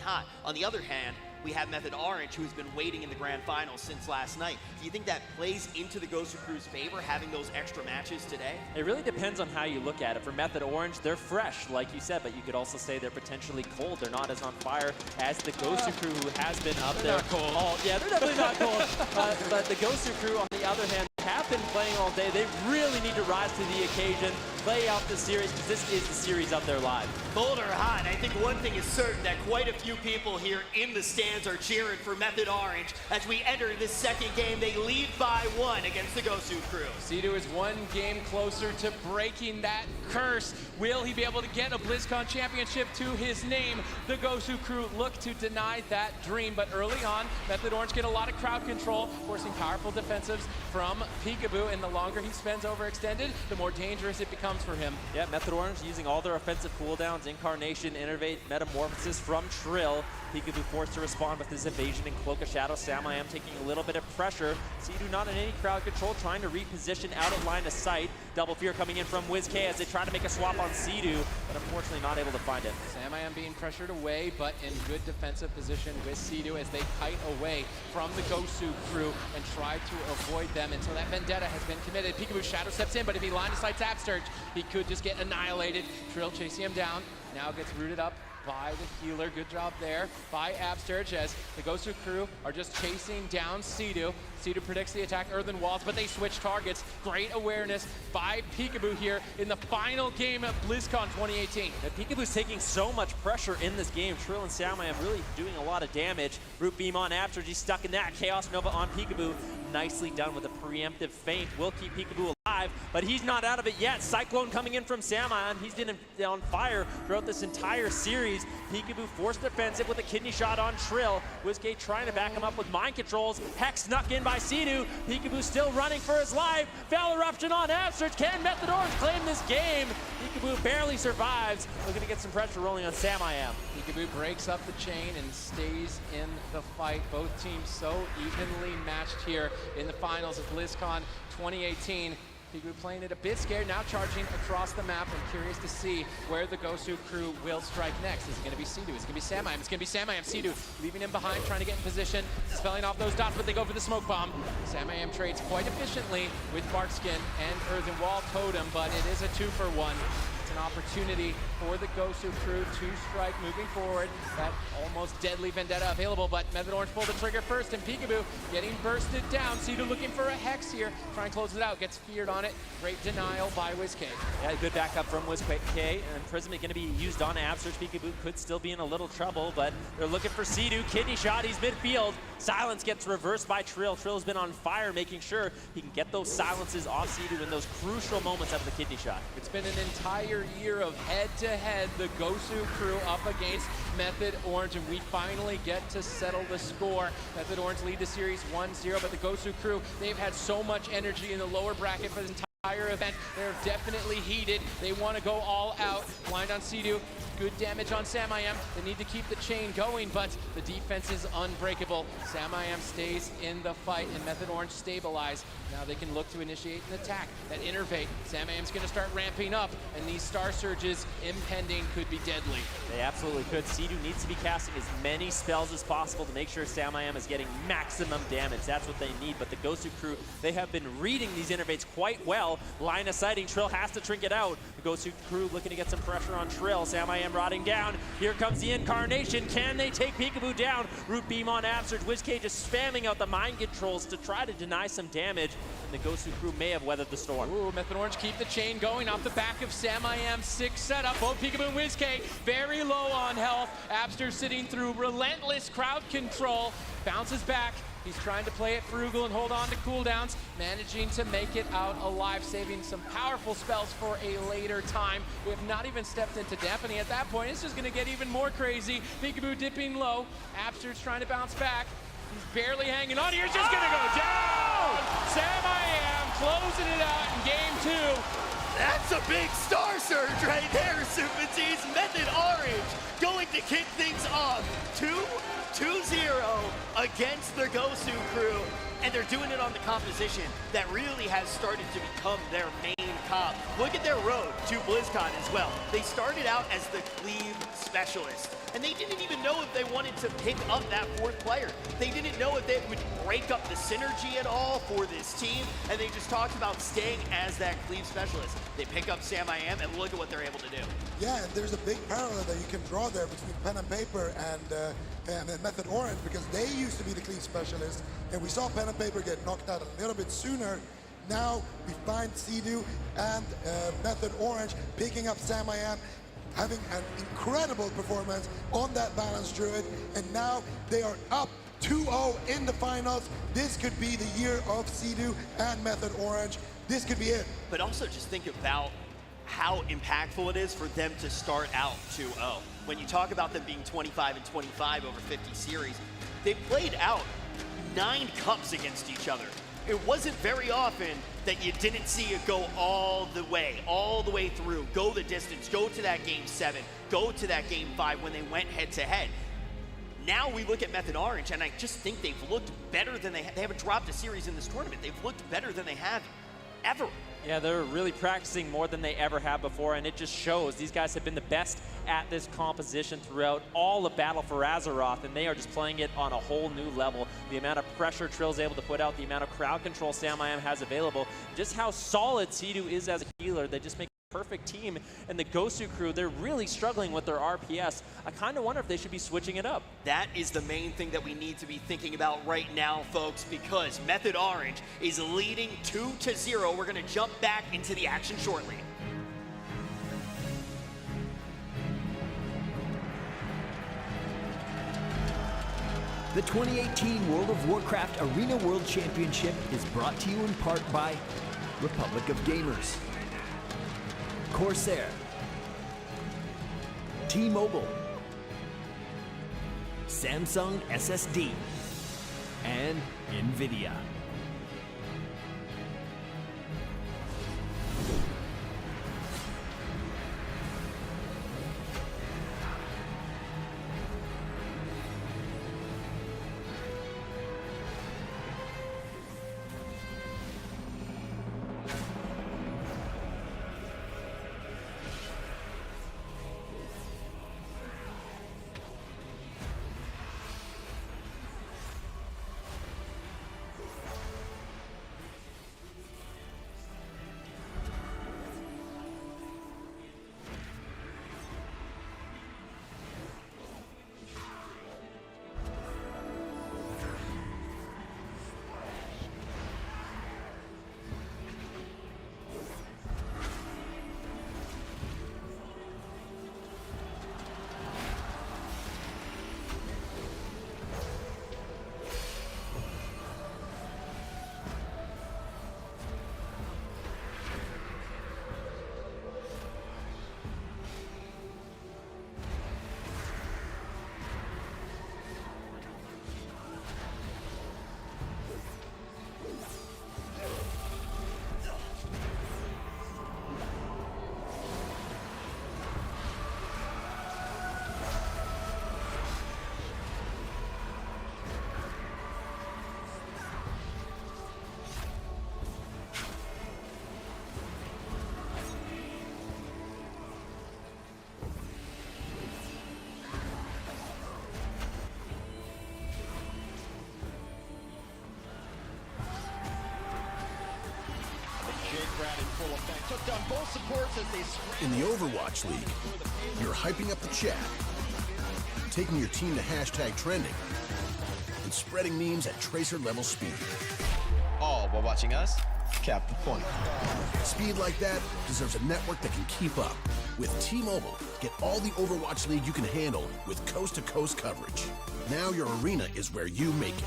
hot. On the other hand, we have Method Orange, who has been waiting in the grand finals since last night. Do you think that plays into the GOSU crew's favor, having those extra matches today? It really depends on how you look at it. For Method Orange, they're fresh, like you said, but you could also say they're potentially cold. They're not as on fire as the GOSU crew, who has been up there. Not cold. Yeah, they're definitely not cold. But the GOSU crew, on the other hand, have been playing all day. They really need to rise to the occasion, play out this series, because this is the series of their lives. Cold or hot, I think one thing is certain, that quite a few people here in the stands are cheering for Method Orange. As we enter this second game, they lead by 1 against the GOSU crew. GOSU is one game closer to breaking that curse. Will he be able to get a BlizzCon championship to his name? The GOSU crew look to deny that dream, but early on, Method Orange get a lot of crowd control, forcing powerful defensives from Peekaboo, and the longer he spends overextended, the more dangerous it becomes for him. Yeah, Method Orange using all their offensive cooldowns, Incarnation, Innervate, Metamorphosis from Trill. Peekaboo forced to respond with his evasion and Cloak of Shadow. Sam I am taking a little bit of pressure. Seadu not in any crowd control, trying to reposition out of line of sight. Double Fear coming in from WizK as they try to make a swap on Seadu, but unfortunately not able to find it. Sam I am being pressured away, but in good defensive position with Seadu as they kite away from the GOSU crew and try to avoid them until that vendetta has been committed. Peekaboo Shadow steps in, but if he line of sights Absurge, he could just get annihilated. Trill chasing him down, now gets rooted up by the healer. Good job there by Absturge as the GOSU crew are just chasing down Seadu. Seadu predicts the attack, earthen walls, but they switch targets. Great awareness by Peekaboo here in the final game of BlizzCon 2018. Yeah, Peekaboo's taking so much pressure in this game. Trill and Samayam really doing a lot of damage. Root Beam on Absturge, he's stuck in that. Chaos Nova on Peekaboo. Nicely done with a preemptive feint. Will keep Peekaboo alive, but he's not out of it yet. Cyclone coming in from Samayan. He's been on fire throughout this entire series. Peekaboo forced defensive with a kidney shot on Trill. WizK trying to back him up with mind controls. Hex snuck in by Seadu. Peekaboo still running for his life. Foul Eruption on Absurge. Can Method Orange claim this game? Peekaboo barely survives. Looking to get some pressure rolling on Samayam. Peekaboo breaks up the chain and stays in the fight. Both teams so evenly matched here in the finals of BlizzCon 2018. Peekaboo playing it a bit scared, now charging across the map. I'm curious to see where the GOSU crew will strike next. Is it going to be Seadu? Is it going to be Samayam? It's going to be Samayam. Seadu leaving him behind, trying to get in position, spelling off those dots, but they go for the smoke bomb. Samayam trades quite efficiently with Barkskin and Earthen Wall Totem, but it is a 2-for-1. It's an opportunity for the GOSU crew to strike moving forward. That almost deadly vendetta available, but Method Orange pulled the trigger first, and Peekaboo getting bursted down. Seadu looking for a Hex here, trying to close it out, gets feared on it. Great denial by WizK. Yeah, good backup from WizK, and Prism is going to be used on Absurge. Peekaboo could still be in a little trouble, but they're looking for Seadu. Kidney shot, he's midfield. Silence gets reversed by Trill. Trill's been on fire, making sure he can get those silences off Seadu in those crucial moments of the kidney shot. It's been an entire year of head-to-head, the GOSU crew up against Method Orange, and we finally get to settle the score. Method Orange lead the series 1-0, but the GOSU crew, they've had so much energy in the lower bracket for this entire event. They're definitely heated. They want to go all out. Blind on Seadu. Good damage on Samayam. They need to keep the chain going, but the defense is unbreakable. Samayam stays in the fight, and Method Orange stabilize. Now they can look to initiate an attack. That Innervate. Samayam's going to start ramping up, and these Star Surges impending could be deadly. They absolutely could. Seadu needs to be casting as many spells as possible to make sure Samayam is getting maximum damage. That's what they need, but the GOSU crew, they have been reading these Innervates quite well. Line of sighting, Trill has to trinket out. The GOSU crew looking to get some pressure on Trill. Samayam rotting down. Here comes the Incarnation. Can they take Peekaboo down? Root Beam on Absurge. WizK just spamming out the mind controls to try to deny some damage. And the GOSU crew may have weathered the storm. Ooh, Method Orange keep the chain going off the back of Samayam's 6 setup. Both Peekaboo and WizK very low on health. Abster sitting through relentless crowd control. Bounces back. He's trying to play it frugal and hold on to cooldowns, managing to make it out alive, saving some powerful spells for a later time. We have not even stepped into dampening at that point. It's just going to get even more crazy. Peekaboo dipping low. Abster's trying to bounce back. He's barely hanging on here. He's just going to go down. Samayam closing it out in game 2. That's a big Star Surge right there, Supati's. Method Orange going to kick things off 2-0 against the GOSU crew. And they're doing it on the composition that really has started to become their main comp. Look at their road to BlizzCon as well. They started out as the cleave specialist, and they didn't even know if they wanted to pick up that fourth player. They didn't know if they would break up the synergy at all for this team, and they just talked about staying as that cleave specialist. They pick up Sam I Am, and look at what they're able to do. Yeah, and there's a big parallel that you can draw there between Pen and Paper and Method Orange, because they used to be the cleave specialist, and we saw Pen and Paper get knocked out a little bit sooner. Now we find Sea-Doo and Method Orange picking up Sam I Am, having an incredible performance on that balance druid, and now they are up 2-0 in the finals. This could be the year of Sea-Doo and Method Orange. This could be it. But also just think about how impactful it is for them to start out 2-0. When you talk about them being 25 and 25 over 50 series, they played out 9 cups against each other. It wasn't very often that you didn't see it go all the way through, go the distance, go to that game 7, go to that game 5 when they went head to head. Now we look at Method Orange, and I just think they've looked better than they haven't dropped a series in this tournament. They've looked better than they have ever. Yeah, they're really practicing more than they ever have before, and it just shows. These guys have been the best at this composition throughout all of Battle for Azeroth, and they are just playing it on a whole new level. The amount of pressure Trill's able to put out, the amount of crowd control Sam I Am has available, just how solid Sea-Doo is as a healer. They just make a perfect team. And the GOSU crew, they're really struggling with their RPS. I kind of wonder if they should be switching it up. That is the main thing that we need to be thinking about right now, folks, because Method Orange is leading 2-0. We're going to jump back into the action shortly. The 2018 World of Warcraft Arena World Championship is brought to you in part by Republic of Gamers, Corsair, T-Mobile, Samsung SSD, and NVIDIA. In the Overwatch League, you're hyping up the chat, taking your team to hashtag trending, and spreading memes at tracer level speed. All while watching us cap the point. Speed like that deserves a network that can keep up. With T-Mobile, get all the Overwatch League you can handle with coast-to-coast coverage. Now your arena is where you make it.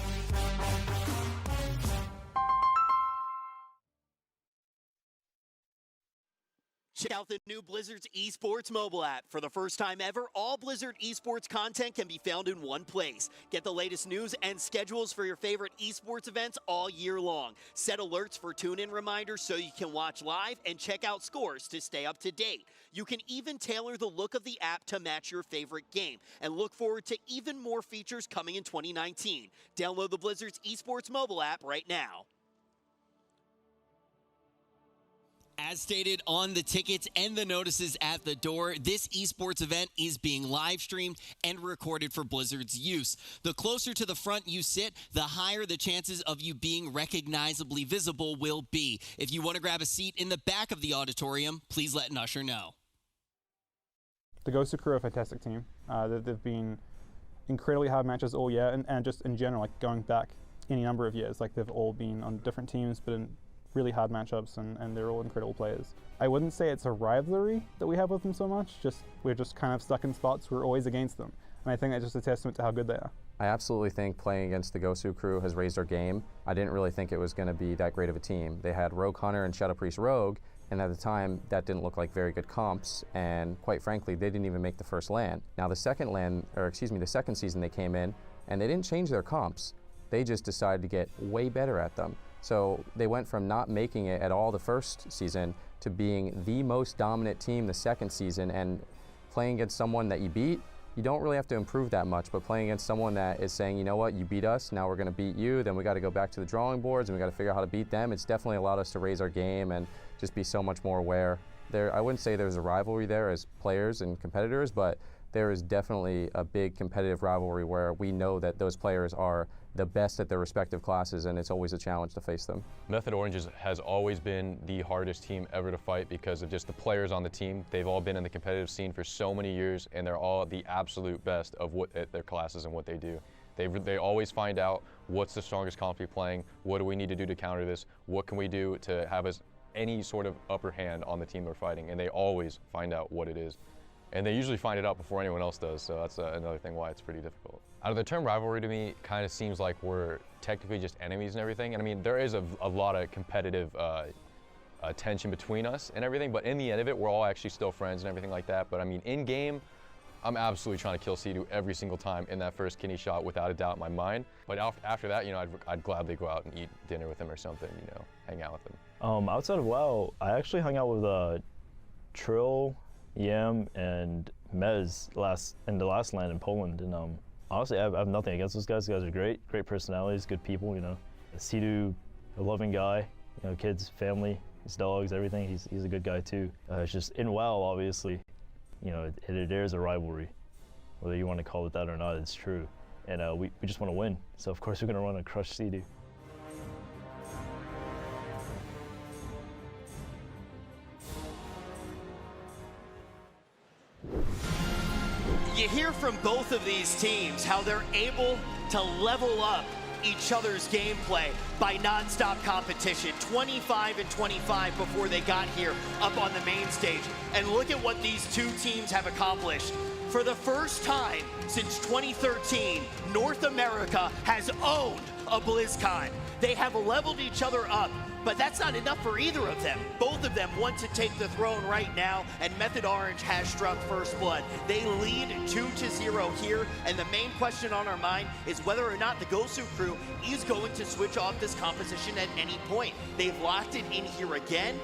Check out the new Blizzard's esports mobile app. For the first time ever, all Blizzard esports content can be found in one place. Get the latest news and schedules for your favorite esports events all year long. Set alerts for tune-in reminders so you can watch live and check out scores to stay up to date. You can even tailor the look of the app to match your favorite game, and look forward to even more features coming in 2019. Download the Blizzard's esports mobile app right now. As stated on the tickets and the notices at the door, this esports event is being live streamed and recorded for Blizzard's use. The closer to the front you sit, the higher the chances of you being recognizably visible will be. If you want to grab a seat in the back of the auditorium, please let an usher know. The GOSU crew are a fantastic team. They've been incredibly hard matches all year, and just in general, like going back any number of years, like they've all been on different teams, but in really hard matchups, and they're all incredible players. I wouldn't say it's a rivalry that we have with them so much, we're just kind of stuck in spots, we're always against them. And I think that's just a testament to how good they are. I absolutely think playing against the GOSU crew has raised our game. I didn't really think it was going to be that great of a team. They had Rogue Hunter and Shadow Priest Rogue, and at the time that didn't look like very good comps, and quite frankly they didn't even make the first LAN. Now the second season they came in and they didn't change their comps. They just decided to get way better at them. So they went from not making it at all the first season to being the most dominant team the second season, and playing against someone that you beat, you don't really have to improve that much, but playing against someone that is saying, you know what, you beat us, now we're going to beat you, then we got to go back to the drawing boards and we got to figure out how to beat them. It's definitely allowed us to raise our game and just be so much more aware. I wouldn't say there's a rivalry there as players and competitors, but there is definitely a big competitive rivalry where we know that those players are the best at their respective classes, and it's always a challenge to face them. Method Orange has always been the hardest team ever to fight because of just the players on the team. They've all been in the competitive scene for so many years, and they're all the absolute best of at their classes and what they do. They always find out what's the strongest comp we're playing, what do we need to do to counter this, what can we do to have any sort of upper hand on the team they're fighting, and they always find out what it is. And they usually find it out before anyone else does, so that's another thing why it's pretty difficult. The term rivalry to me kind of seems like we're technically just enemies and everything. And I mean, there is a lot of competitive tension between us and everything, but in the end of it, we're all actually still friends and everything like that. But I mean, in game, I'm absolutely trying to kill Sidu every single time in that first kidney shot without a doubt in my mind. But after that, you know, I'd gladly go out and eat dinner with him or something, you know, hang out with him. Outside of WoW, I actually hung out with Trill, Yam, and Mez in the last LAN in Poland, and honestly, I have nothing against those guys. Those guys are great personalities, good people, you know. Sidu, a loving guy, you know, kids, family, his dogs, everything. He's a good guy too. It's just in WoW, obviously, you know, there's a rivalry, whether you want to call it that or not. It's true, and we just want to win. So of course we're gonna run and crush Sidu. You hear from both of these teams how they're able to level up each other's gameplay by non-stop competition. 25 and 25 before they got here up on the main stage. And look at what these two teams have accomplished. For the first time since 2013, North America has owned a BlizzCon. They have leveled each other up, but that's not enough for either of them. Both of them want to take the throne right now, and Method Orange has struck first blood. They lead 2-0 here, and the main question on our mind is whether or not the GOSU crew is going to switch off this composition at any point. They've locked it in here again.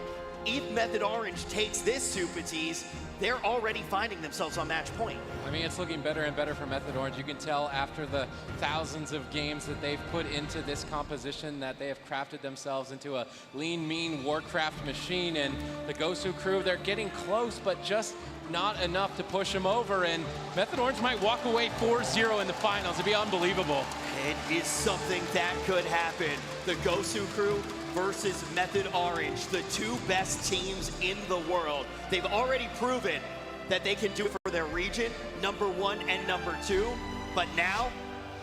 If Method Orange takes this Super Tease, they're already finding themselves on match point. I mean, it's looking better and better for Method Orange. You can tell after the thousands of games that they've put into this composition that they have crafted themselves into a lean, mean Warcraft machine. And the GOSU crew, they're getting close, but just not enough to push them over. And Method Orange might walk away 4-0 in the finals. It'd be unbelievable. It is something that could happen. The GOSU crew versus Method Orange, the two best teams in the world. They've already proven that they can do it for their region, #1 and #2, but now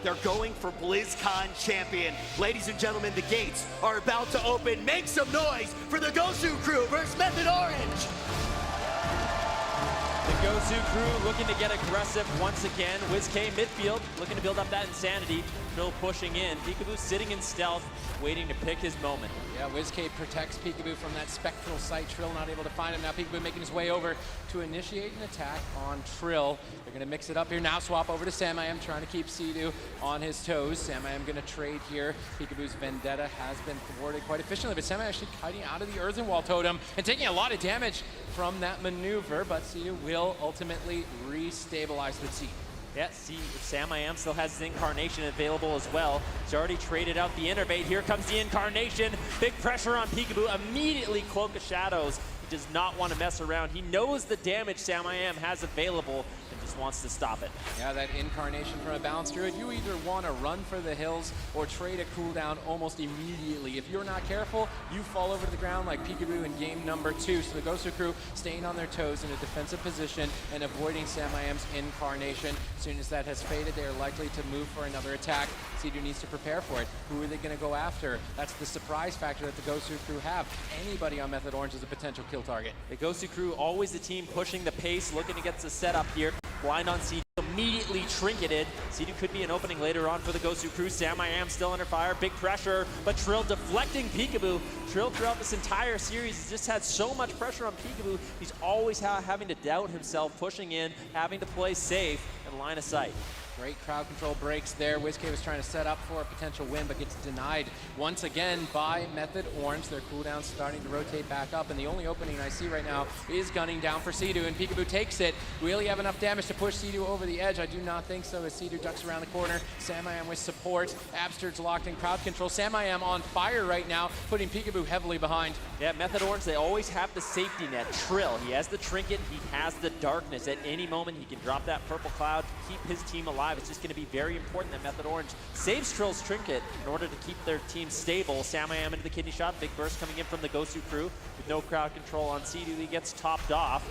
they're going for BlizzCon champion. Ladies and gentlemen, the gates are about to open. Make some noise for the GOSU crew versus Method Orange. The GOSU crew looking to get aggressive once again. WizK midfield looking to build up that insanity. Trill pushing in. Peekaboo sitting in stealth, waiting to pick his moment. Yeah, WizK protects Peekaboo from that spectral sight. Trill not able to find him. Now Peekaboo making his way over to initiate an attack on Trill. They're going to mix it up here. Now swap over to Samayam, trying to keep Sea-Doo on his toes. Samayam going to trade here. Peekaboo's Vendetta has been thwarted quite efficiently, but Samayam actually kiting out of the Earthen Wall Totem and taking a lot of damage from that maneuver, but Sea-Doo will ultimately re-stabilize the team. Yeah, see, Samayam still has his Incarnation available as well. He's already traded out the Innervate. Here comes the Incarnation. Big pressure on Peekaboo. Immediately Cloak of Shadows. He does not want to mess around. He knows the damage Samayam has available and just wants to stop it. Yeah, that Incarnation from a Balanced Druid. You either want to run for the hills or trade a cooldown almost immediately. If you're not careful, you fall over to the ground like Peekaboo in game number 2. So the GOSU crew staying on their toes in a defensive position and avoiding Samayam's Incarnation. As soon as that has faded, they are likely to move for another attack. Sea-Doo needs to prepare for it. Who are they going to go after? That's the surprise factor that the GOSU crew have. Anybody on Method Orange is a potential kill target. The GOSU crew, always the team pushing the pace, looking to get the setup here. Blind on Sea-Doo, immediately trinketed. Sea-Doo could be an opening later on for the GOSU crew. Samayam still under fire, big pressure, but Trill deflecting Peekaboo. Trill throughout this entire series has just had so much pressure on Peekaboo. He's always having to doubt himself, pushing in, having to play safe and line of sight. Great crowd control breaks there. WizK was trying to set up for a potential win, but gets denied once again by Method Orange. Their cooldown's starting to rotate back up, and the only opening I see right now is gunning down for Sea-Doo, and Peekaboo takes it. Will he have enough damage to push Sea-Doo over the edge? I do not think so, as Sea-Doo ducks around the corner. Samayam with support. Abster's locked in crowd control. Samayam on fire right now, putting Peekaboo heavily behind. Yeah, Method Orange, they always have the safety net. Trill, he has the trinket, he has the darkness. At any moment, he can drop that purple cloud to keep his team alive. It's just going to be very important that Method Orange saves Trill's trinket in order to keep their team stable. Samayam into the kidney shot. Big burst coming in from the GOSU crew with no crowd control on Sea-Doo. He gets topped off.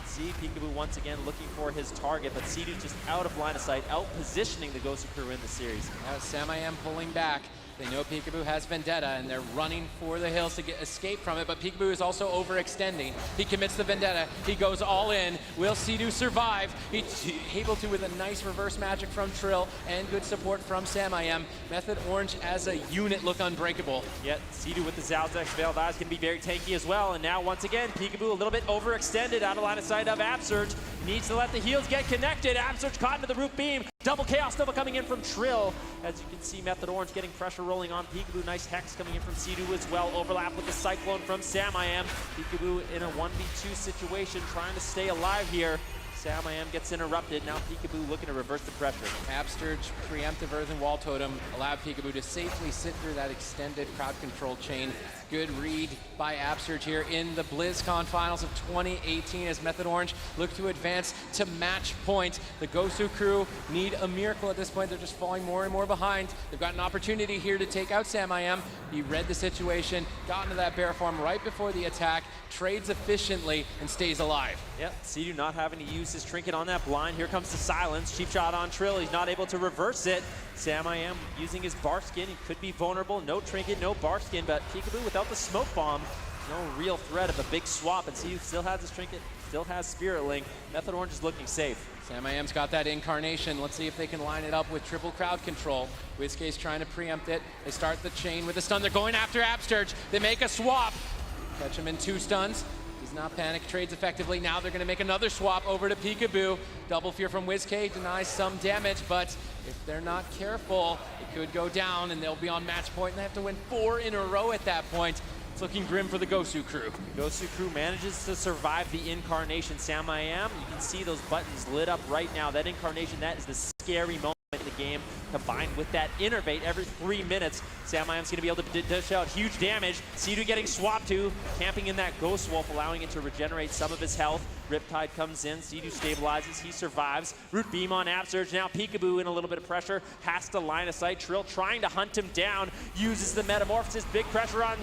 See Peekaboo once again looking for his target, but Sea-Doo just out of line of sight, out positioning the GOSU crew in the series. Samayam pulling back. They know Peekaboo has Vendetta, and they're running for the hills to escape from it, but Peekaboo is also overextending. He commits the Vendetta. He goes all in. Will Sea-Doo survive? He's able to with a nice reverse magic from Trill and good support from Samayam. Method Orange as a unit look unbreakable. Yet Sea-Doo with the Zalzex Veiled Eyes can be very tanky as well, and now once again, Peekaboo a little bit overextended, out of line of sight of Absurge. Needs to let the heals get connected. Absurge caught into the root beam. Double Chaos Nova coming in from Trill. As you can see, Method Orange getting pressure rolling on Peekaboo. Nice Hex coming in from Sea-Doo as well. Overlap with the Cyclone from Samayam. Peekaboo in a 1v2 situation, trying to stay alive here. Samayam gets interrupted. Now Peekaboo looking to reverse the pressure. Abster's preemptive Earthen Wall Totem allowed Peekaboo to safely sit through that extended crowd control chain. Good read by Absterge here in the BlizzCon Finals of 2018 as Method Orange look to advance to match point. The GOSU crew need a miracle at this point. They're just falling more and more behind. They've got an opportunity here to take out Samayam. He read the situation, got into that bear form right before the attack, trades efficiently, and stays alive. Yep, Sea-Doo not having to use his trinket on that blind. Here comes the silence. Cheap shot on Trill. He's not able to reverse it. Samayam using his bark skin. He could be vulnerable. No trinket, no bark skin, but Peekaboo without the smoke bomb. No real threat of a big swap, and Sea-Doo still has his trinket, still has Spirit Link. Method Orange is looking safe. Samayam's got that Incarnation. Let's see if they can line it up with triple crowd control. WizK's trying to preempt it. They start the chain with a stun. They're going after Absterge. They make a swap. Catch him in 2 stuns. Does not panic, trades effectively. Now they're going to make another swap over to Peekaboo. Double Fear from WizK denies some damage, but if they're not careful, it could go down and they'll be on match point and they have to win 4 in a row at that point. It's looking grim for the GOSU crew. The GOSU crew manages to survive the Incarnation. Samayam, you can see those buttons lit up right now. That Incarnation, that is the scary moment in the game, combined with that Innervate every 3 minutes. Samayam's going to be able to dish out huge damage. Sea-Doo getting swapped to, camping in that Ghost Wolf, allowing it to regenerate some of his health. Riptide comes in, Sea-Doo stabilizes, he survives. Root Beam on Absurge, now Peekaboo in a little bit of pressure, has to line of sight. Trill trying to hunt him down, uses the Metamorphosis, big pressure on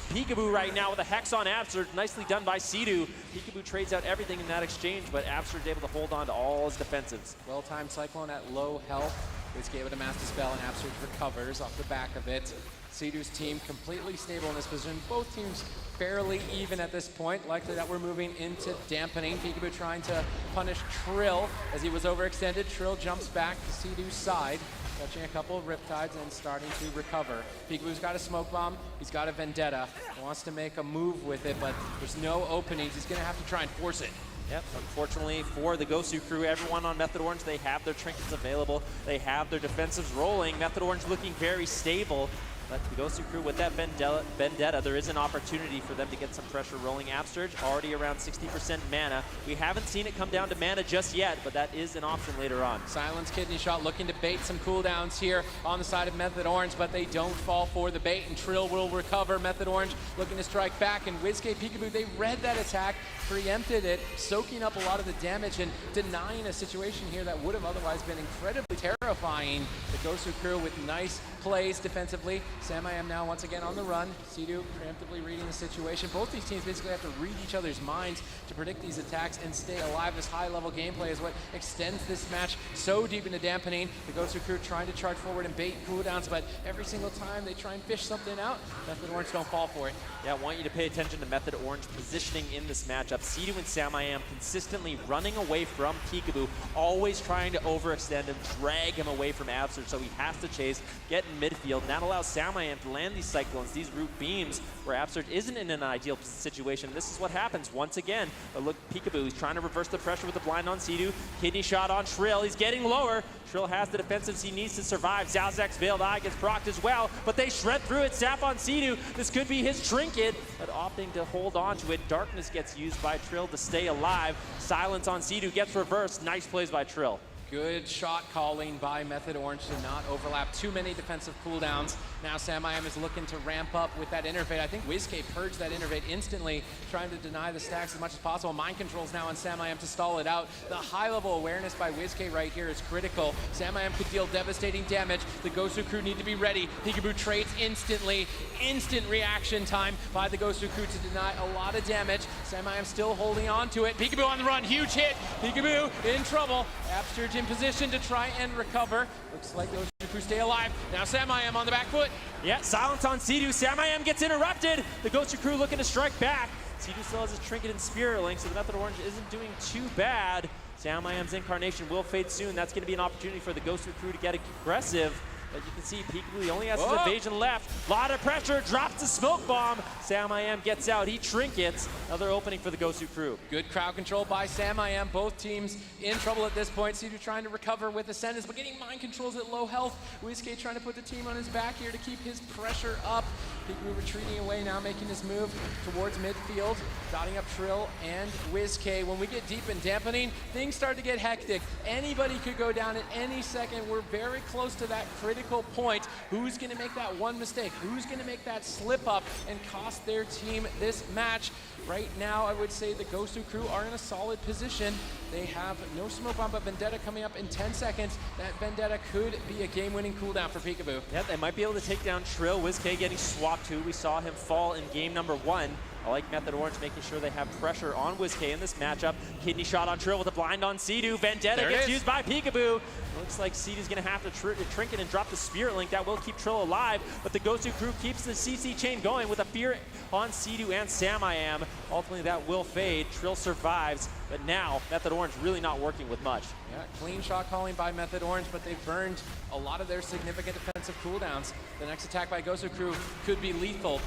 Peekaboo right now with a Hex on Absurge, nicely done by Sea-Doo. Peekaboo trades out everything in that exchange, but Absurge able to hold on to all his defensives. Well-timed Cyclone at low health. Whiskey able to master spell, and Absurge recovers off the back of it. Sea-Doo's team completely stable in this position. Both teams fairly even at this point. Likely that we're moving into dampening. Peekaboo trying to punish Trill as he was overextended. Trill jumps back to Sea-Doo's side, touching a couple of Riptides and starting to recover. Peekaboo's got a Smoke Bomb. He's got a Vendetta. He wants to make a move with it, but there's no openings. He's going to have to try and force it. Yep, unfortunately for the GOSU crew, everyone on Method Orange, they have their trinkets available. They have their defensives rolling. Method Orange looking very stable. But the GOSU crew with that Vendetta, there is an opportunity for them to get some pressure rolling. Absurge already around 60% mana. We haven't seen it come down to mana just yet, but that is an option later on. Silence Kidney Shot looking to bait some cooldowns here on the side of Method Orange, but they don't fall for the bait, and Trill will recover. Method Orange looking to strike back, and Whiskey Peekaboo, they read that attack, preempted it, soaking up a lot of the damage and denying a situation here that would have otherwise been incredibly terrifying. The GOSU crew with nice plays defensively. Sam I Am now once again on the run. Sea-Doo preemptively reading the situation. Both these teams basically have to read each other's minds to predict these attacks and stay alive. This high-level gameplay is what extends this match so deep into dampening. The GOSU crew trying to charge forward and bait cooldowns, but every single time they try and fish something out, Method Orange don't fall for it. Yeah, I want you to pay attention to Method Orange positioning in this matchup. Sea-Doo and Sam I Am consistently running away from Peekaboo, always trying to overextend and drag him away from Absurge, so he has to chase, get in midfield, and that allows Sam I Am to land these Cyclones, these root beams, where Absurge isn't in an ideal situation. This is what happens once again. But look, Peekaboo, he's trying to reverse the pressure with the blind on Sea-Doo. Kidney Shot on Trill, he's getting lower. Trill has the defensives he needs to survive. Zalzak's Veiled Eye gets procced as well, but they shred through it. Sap on Sea-Doo, this could be his trinket, but opting to hold on to it. Darkness gets used by Trill to stay alive. Silence on Sea-Doo gets reversed. Nice plays by Trill. Good shot calling by Method Orange to not overlap too many defensive cooldowns. Now Sam I Am is looking to ramp up with that Innervate. I think Whiskey purged that Innervate instantly, trying to deny the stacks as much as possible. Mind controls now on Sam I Am to stall it out. The high-level awareness by Whiskey right here is critical. Sam I Am could deal devastating damage. The GOSU crew need to be ready. Peekaboo trades instantly. Instant reaction time by the GOSU crew to deny a lot of damage. Sam I Am still holding on to it. Peekaboo on the run, huge hit. Peekaboo in trouble. Absurge in position to try and recover. Looks like those crew stay alive. Now Sam I Am on the back foot. Yeah, silence on Sea-Doo. Sam I Am gets interrupted. The GOSU crew looking to strike back. Sea-Doo still has his Trinket and Spirit Link, so the Method Orange isn't doing too bad. Sam I Am's Incarnation will fade soon. That's going to be an opportunity for the GOSU crew to get aggressive. But you can see Peekaboo only has his evasion left. Lot of pressure, drops the Smoke Bomb. Sam I Am gets out, he trinkets. Another opening for the GOSU crew. Good crowd control by Sam I Am. Both teams in trouble at this point. Sea-Doo trying to recover with Ascendance, but getting mind controls at low health. Whiskey trying to put the team on his back here to keep his pressure up. Peekaboo retreating away now, making his move towards midfield, dotting up Trill and Whiskey. When we get deep in dampening, things start to get hectic. Anybody could go down at any second. We're very close to that critical point. Who's going to make that one mistake? Who's going to make that slip up and cost their team this match? Right now, I would say the GOSU crew are in a solid position. They have no Smoke Bomb, but Vendetta coming up in 10 seconds. That Vendetta could be a game-winning cooldown for Peekaboo. Yeah, they might be able to take down Trill. Whiskey getting swapped too. We saw him fall in game number 1. I like Method Orange making sure they have pressure on Whiskey in this matchup. Kidney Shot on Trill with a blind on Sea-Doo. Vendetta gets used by Peekaboo. Looks like Sea-Doo's going to have to trinket and drop the Spirit Link. That will keep Trill alive, but the GOSU crew keeps the CC chain going with a fear on Sea-Doo and Sam I Am. Ultimately, that will fade. Trill survives, but now Method Orange really not working with much. Yeah, clean shot calling by Method Orange, but they've burned a lot of their significant defensive cooldowns. The next attack by GOSU crew could be lethal.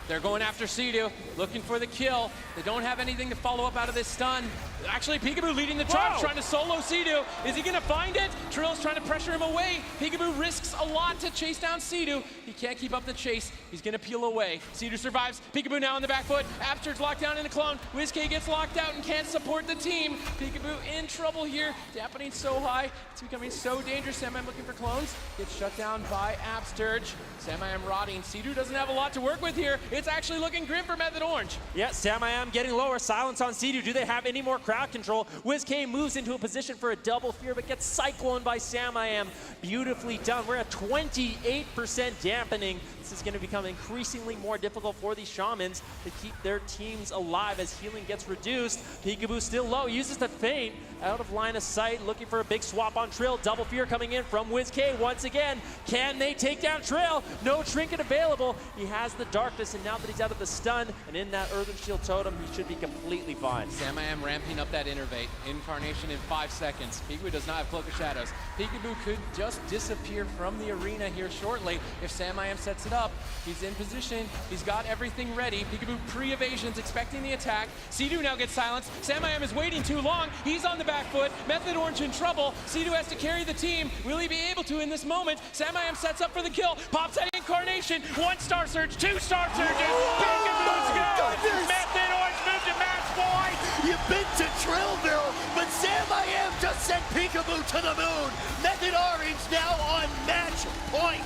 They're going after Sea-Doo, looking for the kill. They don't have anything to follow up out of this stun. Actually, Peekaboo leading the charge, trying to solo Sea-Doo. Is he gonna find it? Trill's trying to pressure him away. Peekaboo risks a lot to chase down Sea-Doo. He can't keep up the chase. He's gonna peel away. Sea-Doo survives. Peekaboo now on the back foot. Absurge's locked down in a clone. Whiskey gets locked out and can't support the team. Peekaboo in trouble here. Dampening so high. It's becoming so dangerous. Sam I Am looking for clones. Gets shut down by Absurge. Sam I Am rotting. Sea-Doo doesn't have a lot to work with here. It's actually looking grim for Method Orange. Yeah, Sam I Am getting lower. Silence on Sea-Doo. Do they have any more crowd control? WizK moves into a position for a double fear, but gets cycloned by Sam I Am. Beautifully done. We're at 28% dampening. This is going to become increasingly more difficult for these Shamans to keep their teams alive as healing gets reduced. Peekaboo still low, uses the feint, out of line of sight, looking for a big swap on Trill. Double fear coming in from WizK once again. Can they take down Trill? No trinket available. He has the darkness, and now that he's out of the stun and in that Earthen Shield Totem, he should be completely fine. Sam I Am ramping up that Innervate. Incarnation in 5 seconds. Peekaboo does not have Cloak of Shadows. Peekaboo could just disappear from the arena here shortly if Sam I Am sets it up. He's in position. He's got everything ready. Peekaboo pre-evasions, expecting the attack. Sea-Doo now gets silenced. Sam I Am is waiting too long. He's on the back foot. Method Orange in trouble. Sea-Doo has to carry the team. Will he be able to in this moment? Sam I Am sets up for the kill. Pops that Incarnation. 1-star surge, 2-star surges. Peekaboo's go. Method Orange moved to match point. You've been to Trillville, but Sam I Am just sent Peekaboo to the moon. Method Orange now on match point.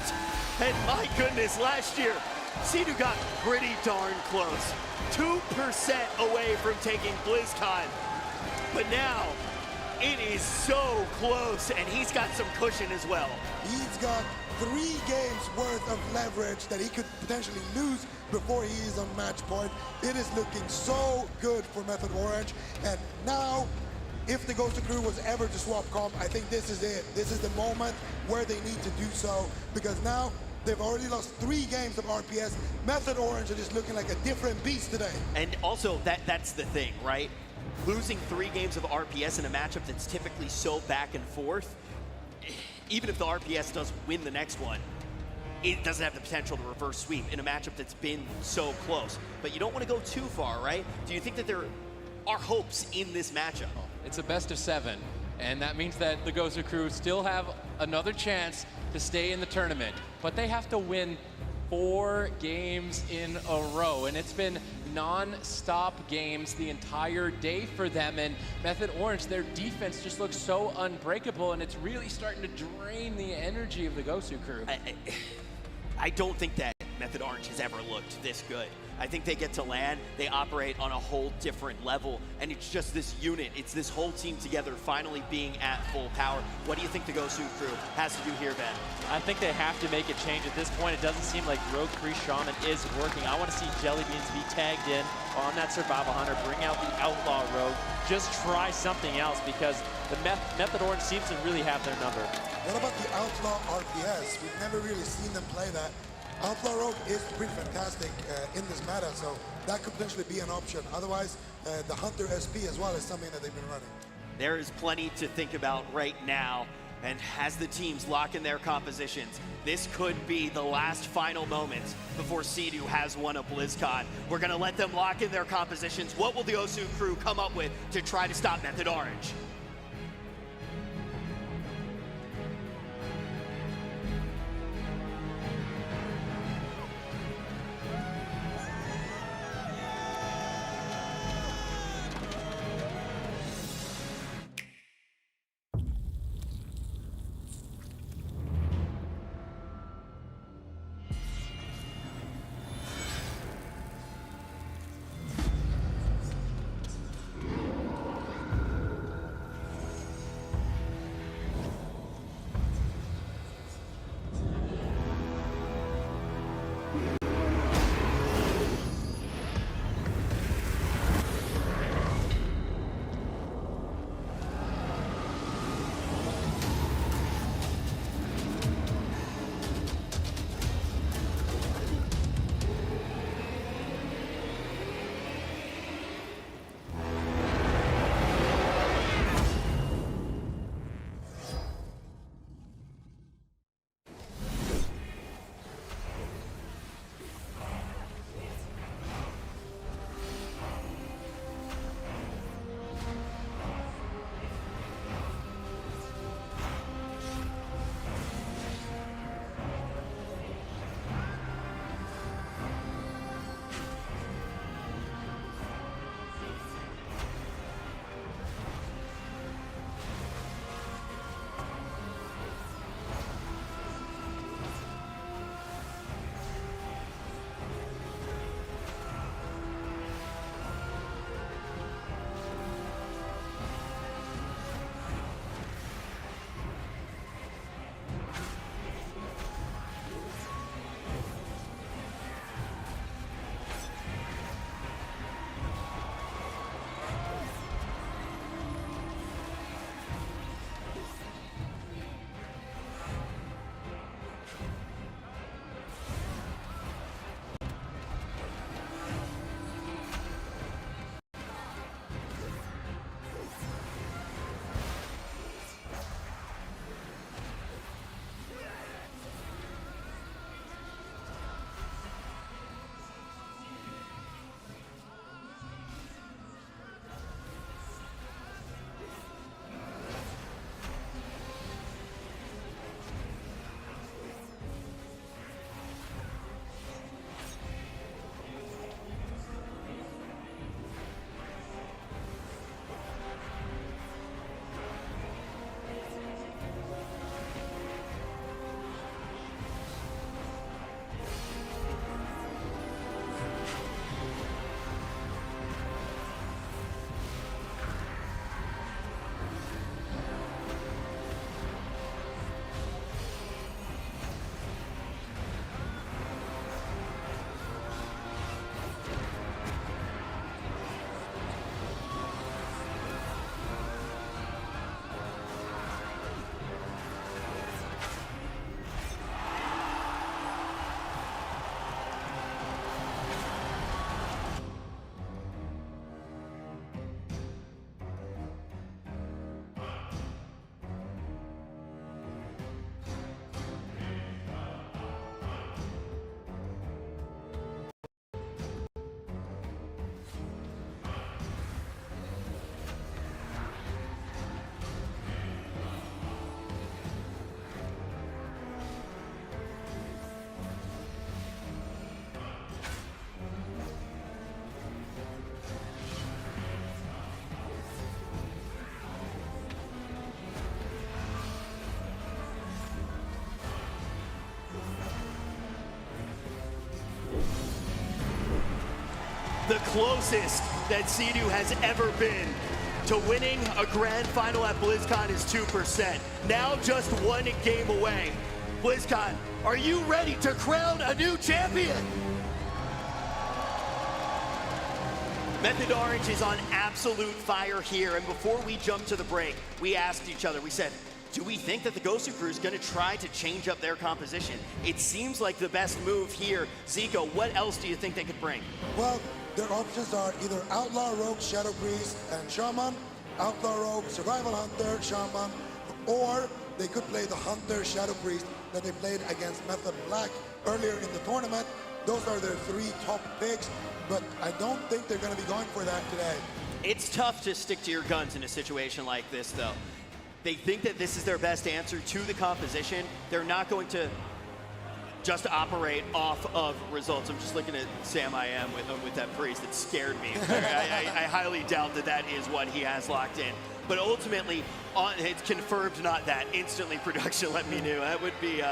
And my goodness, last year, Sea-Doo got pretty darn close. 2% away from taking BlizzCon. But now, it is so close, and he's got some cushion as well. He's got 3 games worth of leverage that he could potentially lose before he is on match point. It is looking so good for Method Orange. And now, if the GOSU crew was ever to swap comp, I think this is it. This is the moment where they need to do so, because now they've already lost 3 games of RPS. Method Orange are just looking like a different beast today. And also, that's the thing, right? Losing 3 games of RPS in a matchup that's typically so back and forth, even if the RPS does win the next one, it doesn't have the potential to reverse sweep in a matchup that's been so close. But you don't want to go too far, right? Do you think that there are hopes in this matchup? It's a best of 7, and that means that the GOSU crew still have another chance to stay in the tournament, but they have to win 4 games in a row, and it's been non-stop games the entire day for them. And Method Orange, their defense just looks so unbreakable, and it's really starting to drain the energy of the GOSU crew. I don't think that Method Orange has ever looked this good. I think they get to land, they operate on a whole different level, and it's just this unit, it's this whole team together finally being at full power. What do you think the GOSU crew has to do here, Ben? I think they have to make a change at this point. It doesn't seem like Rogue Kree Shaman is working. I want to see Jellybeans be tagged in on that Survival Hunter, bring out the Outlaw Rogue, just try something else, because the Method Orange seems to really have their number. What about the Outlaw RPS? We've never really seen them play that. Outlaw Rogue is pretty fantastic in this meta, so that could potentially be an option. Otherwise, the Hunter SP as well is something that they've been running. There is plenty to think about right now, and as the teams lock in their compositions, this could be the last final moments before Sea-Doo has won a BlizzCon. We're gonna let them lock in their compositions. What will the GOSU crew come up with to try to stop Method Orange? the closest that Sea-Doo has ever been to winning a grand final at BlizzCon is 2%. Now just one game away. BlizzCon, are you ready to crown a new champion? Method Orange is on absolute fire here, and before we jump to the break, we asked each other, we said, do we think that the GOSU crew is going to try to change up their composition? It seems like the best move here. Zico, what else do you think they could bring? Well, their options are either Outlaw, Rogue, Shadow Priest, and Shaman, Outlaw, Rogue, Survival Hunter, Shaman, or they could play the Hunter, Shadow Priest that they played against Method Black earlier in the tournament. Those are their 3 top picks, but I don't think they're going to be going for that today. It's tough to stick to your guns in a situation like this, though. They think that this is their best answer to the composition. They're not going to just operate off of results. I'm just looking at Sam I Am with that priest. It scared me. I highly doubt that that is what he has locked in. But ultimately, it's confirmed not that. Instantly production let me know. That would be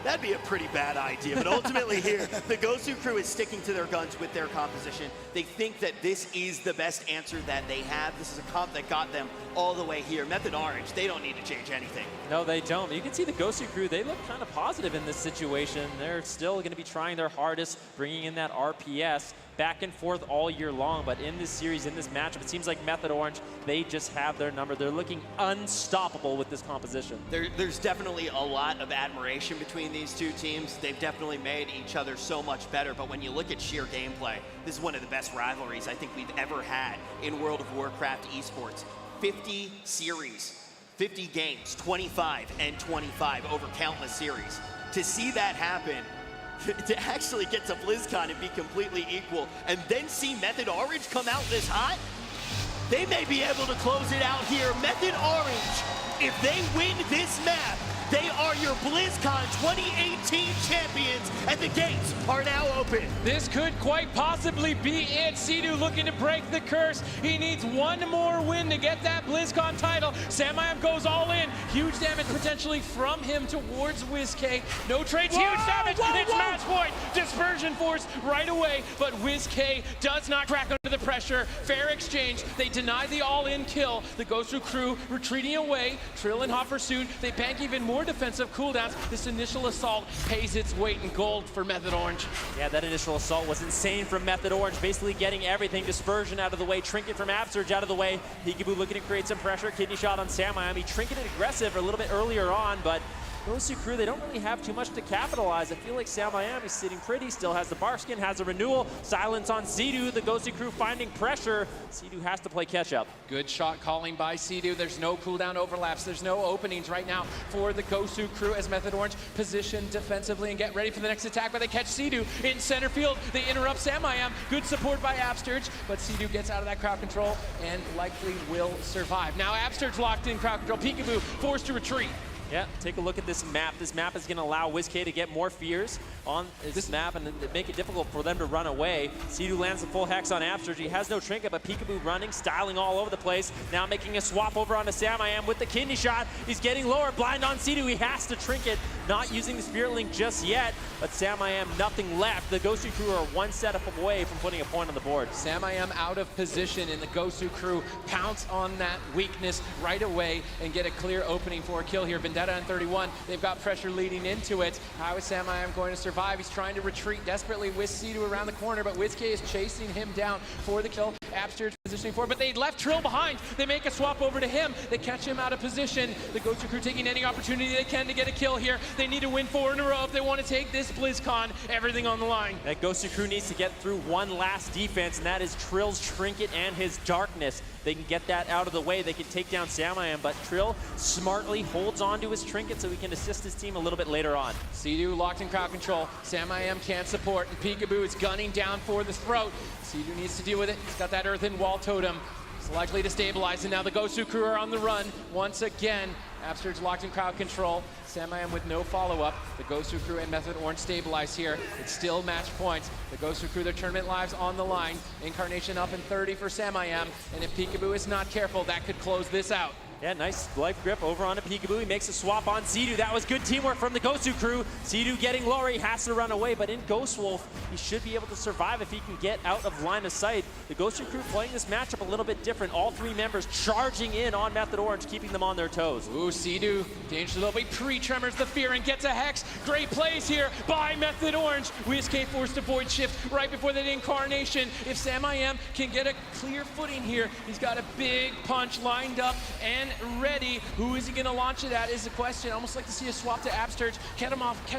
that'd be a pretty bad idea. But ultimately here, the GOSU crew is sticking to their guns with their composition. They think that this is the best answer that they have. This is a comp that got them all the way here. Method Orange, they don't need to change anything. No, they don't. You can see the GOSU crew, they look kind of positive in this situation. They're still going to be trying their hardest, bringing in that RPS back and forth all year long. But in this series, in this matchup, it seems like Method Orange, they just have their number. They're looking unstoppable with this composition. There's definitely a lot of admiration between these two teams. They've definitely made each other so much better. But when you look at sheer gameplay, this is one of the best rivalries I think we've ever had in World of Warcraft esports. 50 series, 50 games, 25 and 25 over countless series. To see that happen, to actually get to BlizzCon and be completely equal, and then see Method Orange come out this hot, they may be able to close it out here. Method Orange, if they win this map, they are your BlizzCon 2018 champions, and the gates are now open. This could quite possibly be it. Sea-Doo looking to break the curse. He needs one more win to get that BlizzCon title. Sam I Am goes all in. Huge damage potentially from him towards WizK. No trades, huge damage. It's match point. Dispersion force right away, but WizK does not crack under the pressure. Fair exchange. They deny the all-in kill. The GOSU crew retreating away. Trill in hot pursuit. They bank even more defensive cooldowns. This initial assault pays its weight in gold for Method Orange. Yeah, that initial assault was insane from Method Orange, basically getting everything. Dispersion out of the way, Trinket from Absurge out of the way. Peekaboo looking to create some pressure. Kidney shot on Sam I Am. He trinketed aggressive a little bit earlier on, but GOSU crew, they don't really have too much to capitalize. I feel like Sam I Am is sitting pretty, still has the bar skin, has a renewal. Silence on Sea-Doo, the GOSU crew finding pressure. Sea-Doo has to play catch up. Good shot calling by Sea-Doo. There's no cooldown overlaps. There's no openings right now for the GOSU crew as Method Orange position defensively and get ready for the next attack, but they catch Sea-Doo in center field. They interrupt Sam I Am. Good support by Absturge, but Sea-Doo gets out of that crowd control and likely will survive. Now Absturge locked in crowd control. Peekaboo forced to retreat. Yeah, take a look at this map. This map is going to allow WizK to get more fears on this map and make it difficult for them to run away. Sea-Doo lands the full hex on Absurge. He has no trinket, but Peekaboo running, styling all over the place. Now making a swap over onto Sam I Am with the kidney shot. He's getting lower, blind on Sea-Doo. He has to trinket, not using the Spirit Link just yet, but Sam I Am, nothing left. The GOSU crew are one setup away from putting a point on the board. Sam I Am out of position, and the GOSU crew pounce on that weakness right away and get a clear opening for a kill here. Vendetta on 31. They've got pressure leading into it. How is Sam I Am going to survive? He's trying to retreat desperately with Sea-Doo around the corner, but WizK is chasing him down for the kill. Absturge positioning forward, but they left Trill behind. They make a swap over to him. They catch him out of position. The GOSU crew taking any opportunity they can to get a kill here. They need to win 4 in a row if they want to take this BlizzCon. Everything on the line. That GOSU crew needs to get through one last defense, and that is Trill's trinket and his darkness. They can get that out of the way. They can take down Sam I Am, but Trill smartly holds on to his trinket so he can assist his team a little bit later on. Sea-Doo locked in crowd control. Sam I Am can't support, and Peekaboo is gunning down for the throat. Sea-Doo needs to deal with it. He's got that earthen wall totem. It's likely to stabilize, and now the GOSU crew are on the run once again. Absturge locked in crowd control. Sam I Am with no follow-up. The GOSU crew and Method Orange stabilize here. It's still match points. The GOSU crew, their tournament lives on the line. Incarnation up in 30 for Sam I Am, and if Peekaboo is not careful, that could close this out. Yeah, nice life grip over onto Peekaboo. He makes a swap on Sea-Doo. That was good teamwork from the GOSU crew. Sea-Doo getting lower. He has to run away, but in Ghost Wolf, he should be able to survive if he can get out of line of sight. The GOSU crew playing this matchup a little bit different. All three members charging in on Method Orange, keeping them on their toes. Ooh, Sea-Doo, dangerous little bit. Pre-tremors the fear and gets a Hex. Great plays here by Method Orange. WizK forced to void shift right before that incarnation. If Sam I Am can get a clear footing here, he's got a big punch lined up and ready. Who is he going to launch it at is the question. I almost like to see a swap to Absturge, catch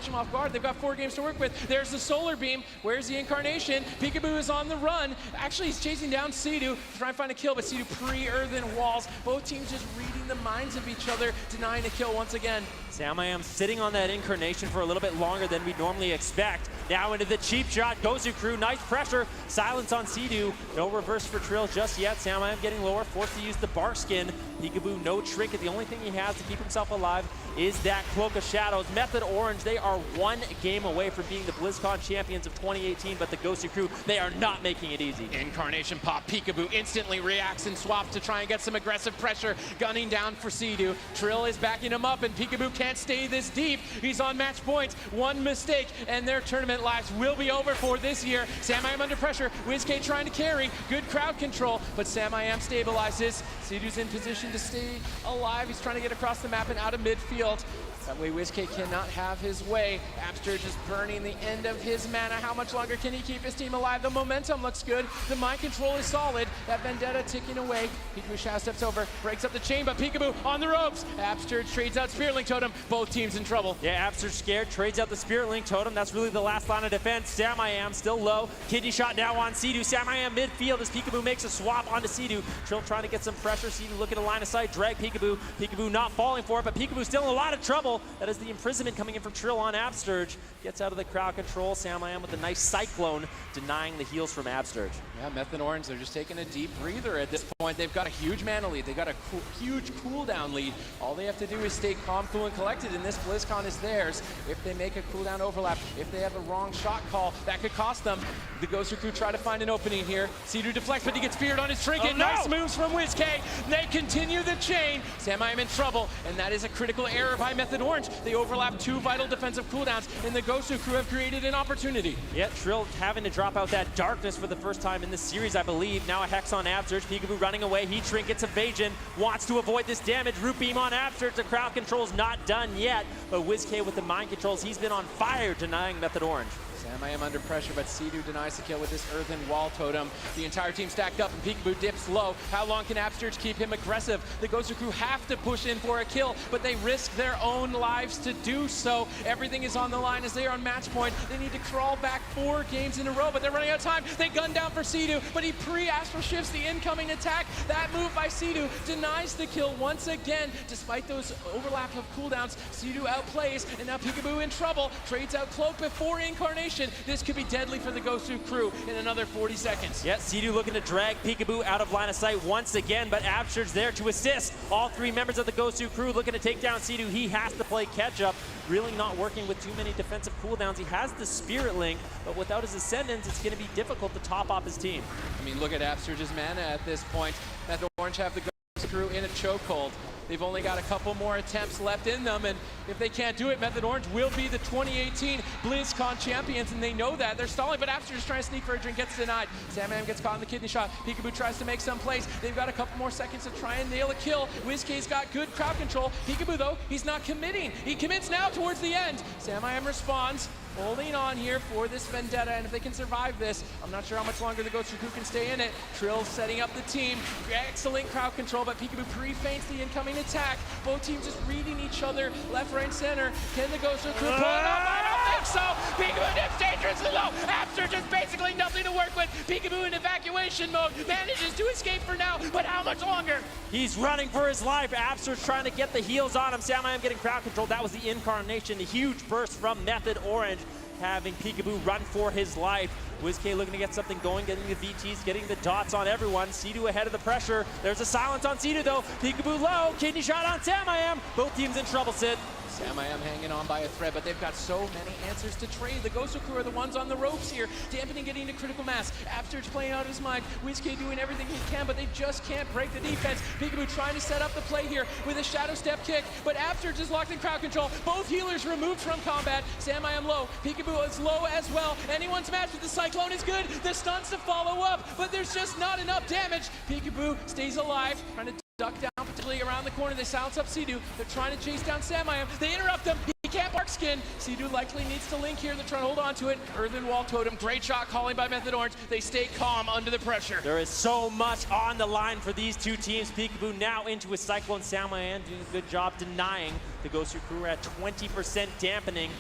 him off guard. They've got 4 games to work with. There's the Solar Beam. Where's the incarnation? Peekaboo is on the run. Actually, he's chasing down Sea-Doo to try and find a kill, but Sea-Doo pre-earthen walls. Both teams just reading the minds of each other, denying a kill once again. Sam I Am sitting on that incarnation for a little bit longer than we'd normally expect. Now into the cheap shot. GOSU crew, nice pressure. Silence on Sea-Doo. No reverse for Trill just yet. Sam I Am getting lower, forced to use the bark skin. Peekaboo, no trinket. The only thing he has to keep himself alive is that Cloak of Shadows. Method Orange, they are 1 game away from being the BlizzCon champions of 2018, but the GOSU crew, they are not making it easy. Incarnation pop. Peekaboo instantly reacts and swaps to try and get some aggressive pressure, gunning down for Sea-Doo. Trill is backing him up, and Peekaboo can't stay this deep. He's on match point. One mistake, and their tournament lives will be over for this year. Sam I Am under pressure. WizK trying to carry. Good crowd control, but Sam I Am stabilizes. Sea-Doo's in position to stay alive. He's trying to get across the map and out of midfield. That way WizK cannot have his way. Absturge is burning the end of his mana. How much longer can he keep his team alive? The momentum looks good. The mind control is solid. That Vendetta ticking away. Peekaboo Shadow steps over, breaks up the chain, but Peekaboo on the ropes. Absturge trades out Spirit Link Totem. Both teams in trouble. Yeah, Absturge scared, trades out the Spirit Link Totem. That's really the last line of defense. Sam I Am still low. Kidney shot now on Sea-Doo. Sam I Am midfield as Peekaboo makes a swap onto Sea-Doo. Trill trying to get some pressure. Sea-Doo looking to line of sight, drag Peekaboo. Peekaboo not falling for it, but Peekaboo still in a lot of trouble. That is the imprisonment coming in from Trill on Absturge. Gets out of the crowd control. Sam I Am with a nice cyclone, denying the heals from Absturge. Yeah, Method Orange, they're just taking a deep breather at this point. They've got a huge mana lead. They've got a huge cooldown lead. All they have to do is stay calm, cool, and collected, and this BlizzCon is theirs. If they make a cooldown overlap, if they have a wrong shot call, that could cost them. The GOSU crew try to find an opening here. Sea-Doo deflects, but he gets feared on his trinket. Oh, no! Nice moves from WizK. They continue the chain. Sam I Am in trouble, and that is a critical error by Method Orange. They overlap 2 vital defensive cooldowns, and the GOSU crew have created an opportunity. Yeah, Trill having to drop out that darkness for the first time in this series, I believe. Now a Hex on Absturge. Peekaboo running away. He trinkets evasion. Wants to avoid this damage. Root Beam on Absturge. The crowd control's not done yet, but WizK with the mind controls. He's been on fire, denying Method Orange. Sam I Am under pressure, but Sea-Doo denies the kill with this earthen wall totem. The entire team stacked up, and Peekaboo dips low. How long can Absturge keep him aggressive? The GOSU crew have to push in for a kill, but they risk their own lives to do so. Everything is on the line as they are on match point. They need to crawl back 4 games in a row, but they're running out of time. They gun down for Sea-Doo, but he pre-astral shifts the incoming attack. That move by Sea-Doo denies the kill once again. Despite those overlaps of cooldowns, Sea-Doo outplays, and now Peekaboo in trouble. Trades out Cloak before incarnation. This could be deadly for the GOSU crew in another 40 seconds. Yeah, Sea-Doo looking to drag Peekaboo out of line of sight once again, but Absturge there to assist. All 3 members of the GOSU crew looking to take down Sea-Doo. He has to play catch-up, really not working with too many defensive cooldowns. He has the Spirit Link, but without his Ascendants, it's going to be difficult to top off his team. I mean, look at Absturge's mana at this point. Method Orange have the GOSU crew in a chokehold. They've only got a couple more attempts left in them, and if they can't do it, Method Orange will be the 2018 BlizzCon champions, and they know that. They're stalling, but Absturge is trying to sneak for a drink, gets denied. Sam I Am gets caught in the kidney shot. Peekaboo tries to make some plays. They've got a couple more seconds to try and nail a kill. WizK's got good crowd control. Peekaboo, though, he's not committing. He commits now towards the end. Sam I Am responds, holding on here for this Vendetta, and if they can survive this, I'm not sure how much longer the GOSU crew can stay in it. Trill setting up the team. Excellent crowd control, but Peekaboo pre-feints the incoming attack. Both teams just reading each other, left, right, center. Can the GOSU crew pull it off? I don't think so. Peekaboo dips dangerously low. Absturge has basically nothing to work with. Peekaboo in evacuation mode manages to escape for now, but how much longer? He's running for his life. Absturge trying to get the heals on him. Sam I Am getting crowd control. That was the incarnation. A huge burst from Method Orange, having Peekaboo run for his life. WizK looking to get something going, getting the VTs, getting the dots on everyone. Sea-Doo ahead of the pressure. There's a silence on Sea-Doo though. Peekaboo low, kidney shot on Sam I Am. Both teams in trouble, Sid. Sam I am hanging on by a thread, but they've got so many answers to trade. The GOSU crew are the ones on the ropes here. Dampening getting to critical mass. Absterge playing out his mind. WizKid doing everything he can, but they just can't break the defense. Peekaboo trying to set up the play here with a shadow step kick, but Absterge is locked in crowd control. Both healers removed from combat. Sam I am low. Peekaboo is low as well. Anyone's match with the Cyclone is good. The stunts to follow up, but there's just not enough damage. Peekaboo stays alive, trying to duck down, particularly around the corner. They silence up Sea-Doo. They're trying to chase down Sam I am. They interrupt him. He can't bark skin. Sea-Doo likely needs to link here. They're trying to hold on to it. Earthen Wall Totem. Great shot calling by Method Orange. They stay calm under the pressure. There is so much on the line for these two teams. Peekaboo now into his Cyclone. Sam I am doing a good job denying the GOSU crew at 20% dampening.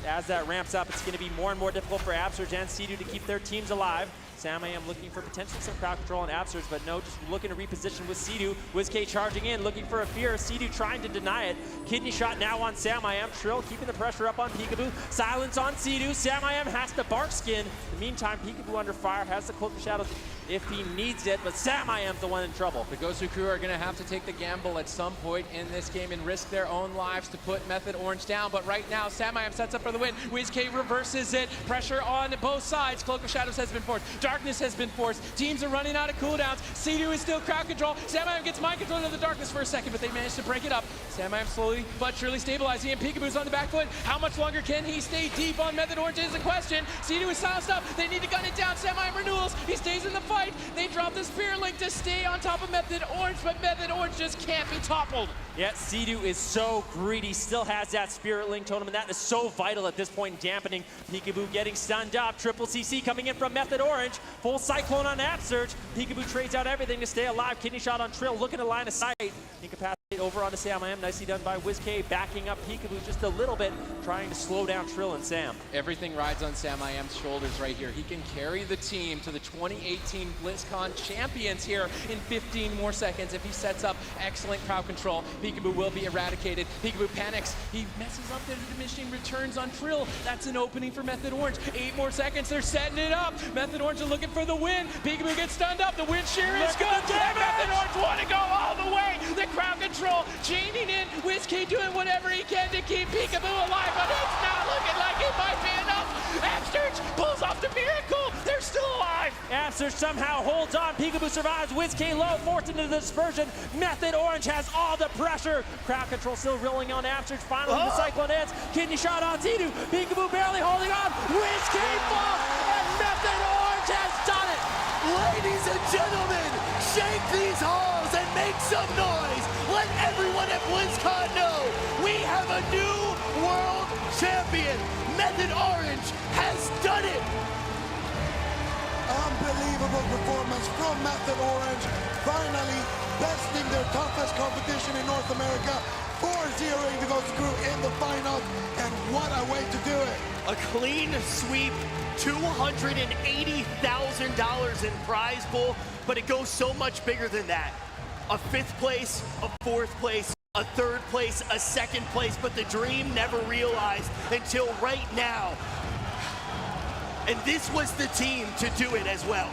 As that ramps up, it's going to be more and more difficult for Absterge and Sea-Doo to keep their teams alive. Sam I am looking for potentially some crowd control on Absterge, but no, just looking to reposition with Sea-Doo. WizK charging in, looking for a fear. Sea-Doo trying to deny it. Kidney shot now on Sam I am. Trill keeping the pressure up on Peekaboo. Silence on Sea-Doo. Sam I am has to bark skin. In the meantime, Peekaboo under fire, has the Cloak of Shadows if he needs it, but Sam I am's the one in trouble. The GOSU crew are going to have to take the gamble at some point in this game and risk their own lives to put Method Orange down, but right now, Sam I am sets up for the win. WizK reverses it. Pressure on both sides. Cloak of Shadows has been forced. Darkness has been forced. Teams are running out of cooldowns. Sea-Doo is still crowd control. Sam I am gets mind control of the darkness for a second, but they managed to break it up. Sam I am slowly but surely stabilizing, and Peekaboo's on the back foot. How much longer can he stay deep on Method Orange is the question. Sea-Doo is silenced up. They need to gun it down. Sam I am renewals. He stays in the fight. They drop the Spirit Link to stay on top of Method Orange, but Method Orange just can't be toppled. Yeah, Sea-Doo is so greedy, still has that Spirit Link totem, and that is so vital at this point in dampening. Peekaboo getting stunned up, triple CC coming in from Method Orange, full Cyclone on Absterge. Peekaboo trades out everything to stay alive, kidney shot on Trill, looking to line of sight. Incapacitate over onto Sam I am, nicely done by WizK, backing up Peekaboo just a little bit, trying to slow down Trill and Sam. Everything rides on Sam I am's shoulders right here. He can carry the team to the 2018 BlizzCon champions here in 15 more seconds if he sets up excellent crowd control. Peekaboo will be eradicated. Peekaboo panics. He messes up the diminishing returns on Trill. That's an opening for Method Orange. 8 more seconds. They're setting it up. Method Orange are looking for the win. Peekaboo gets stunned up. The wind shear is good. Method Orange want to go all the way. The crowd control chaining in. WizK doing whatever he can to keep Peekaboo alive, but it's not looking like it might be enough. Absterge pulls off the miracle. They're still alive. Absterge somehow holds on. Peekaboo survives. WizK low, forced into the dispersion. Method Orange has all the pressure. Crowd control still rolling on Absterge. Finally, the Cyclone ends. Kidney shot on Sea-Doo. Peekaboo barely holding on. WizK falls, and Method Orange has done it. Ladies and gentlemen, shake these halls and make some noise. Let everyone at BlizzCon know we have a new world champion. Method Orange has done it. Unbelievable performance from Method Orange. Finally besting their toughest competition in North America, 4-0ing the GOSU crew in the final, and what a way to do it. A clean sweep, $280,000 in prize pool, but it goes so much bigger than that. A 5th place, a 4th place, a 3rd place, a 2nd place, but the dream never realized until right now. And this was the team to do it as well.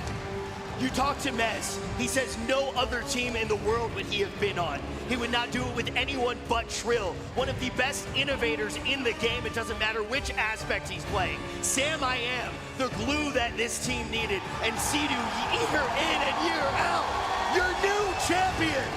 You talk to Mez, he says no other team in the world would he have been on. He would not do it with anyone but Trill, one of the best innovators in the game. It doesn't matter which aspect he's playing. Sam I am, the glue that this team needed, and Sea-Doo year in and year out, your new champion.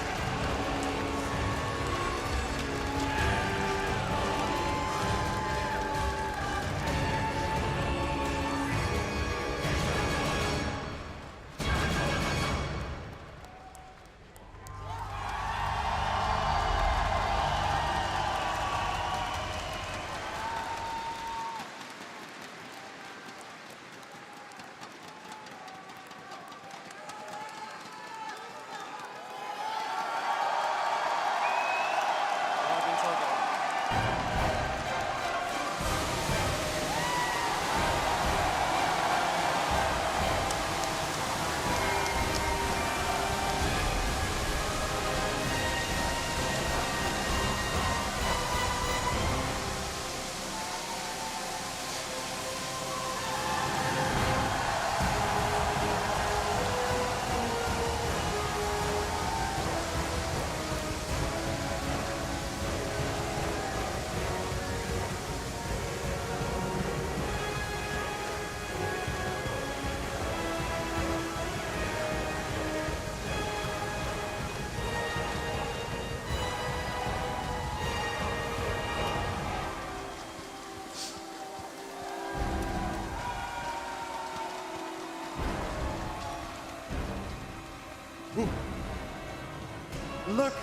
Look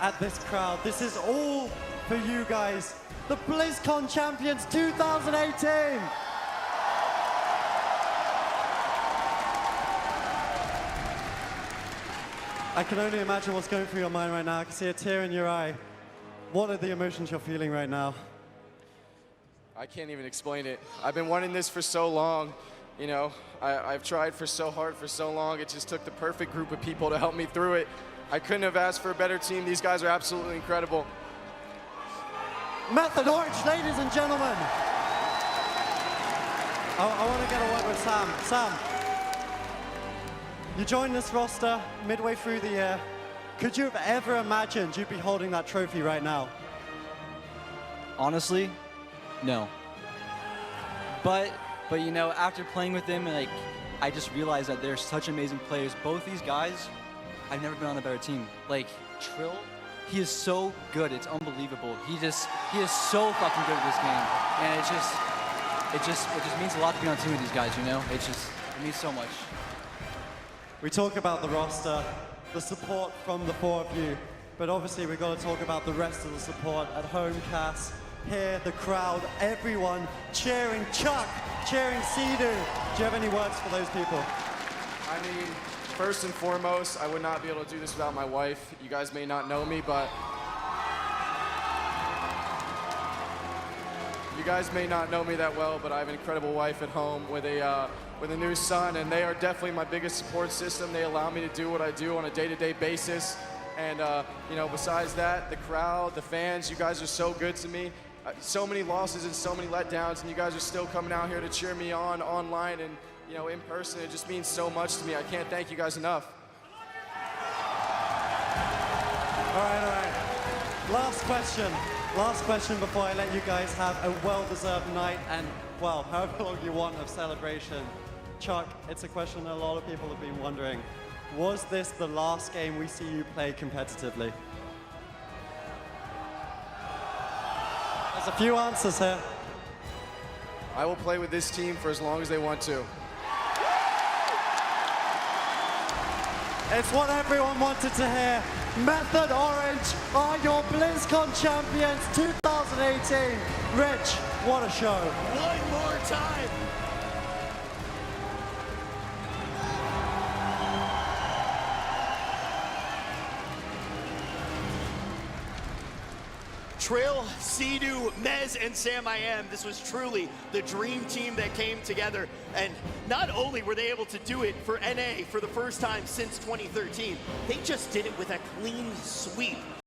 at this crowd. This is all for you guys. The BlizzCon Champions 2018. I can only imagine what's going through your mind right now. I can see a tear in your eye. What are the emotions you're feeling right now? I can't even explain it. I've been wanting this for so long. You know, I've tried for so hard for so long. It just took the perfect group of people to help me through it. I couldn't have asked for a better team. These guys are absolutely incredible. Method Orange, ladies and gentlemen. I want to get a word with Sam. Sam, you joined this roster midway through the year. Could you have ever imagined you'd be holding that trophy right now? Honestly, no. But you know, after playing with them, like, I just realized that they're such amazing players. Both these guys, I've never been on a better team. Like, Trill, he is so good, it's unbelievable. He is so fucking good at this game. And it just means a lot to be on a team with these guys, you know? It means so much. We talk about the roster, the support from the four of you, but obviously we've got to talk about the rest of the support at home, Cass, here, the crowd, everyone cheering Chuck, cheering Sea-Doo. Do you have any words for those people? I mean, first and foremost, I would not be able to do this without my wife. You guys may not know me, but you guys may not know me that well, but I have an incredible wife at home with a new son, and they are definitely my biggest support system. They allow me to do what I do on a day-to-day basis. And you know, besides that, the crowd, the fans, you guys are so good to me. So many losses and so many letdowns, and you guys are still coming out here to cheer me on online and, you know, in person. It just means so much to me. I can't thank you guys enough. All right. Last question before I let you guys have a well-deserved night and, well, however long you want of celebration. Chuck, it's a question that a lot of people have been wondering. Was this the last game we see you play competitively? There's a few answers here. I will play with this team for as long as they want to. It's what everyone wanted to hear. Method Orange are your BlizzCon champions 2018. Rich, what a show. One more time. Trill, Sea-Doo, Mez, and Sam I Am. This was truly the dream team that came together. And not only were they able to do it for NA for the first time since 2013, they just did it with a clean sweep.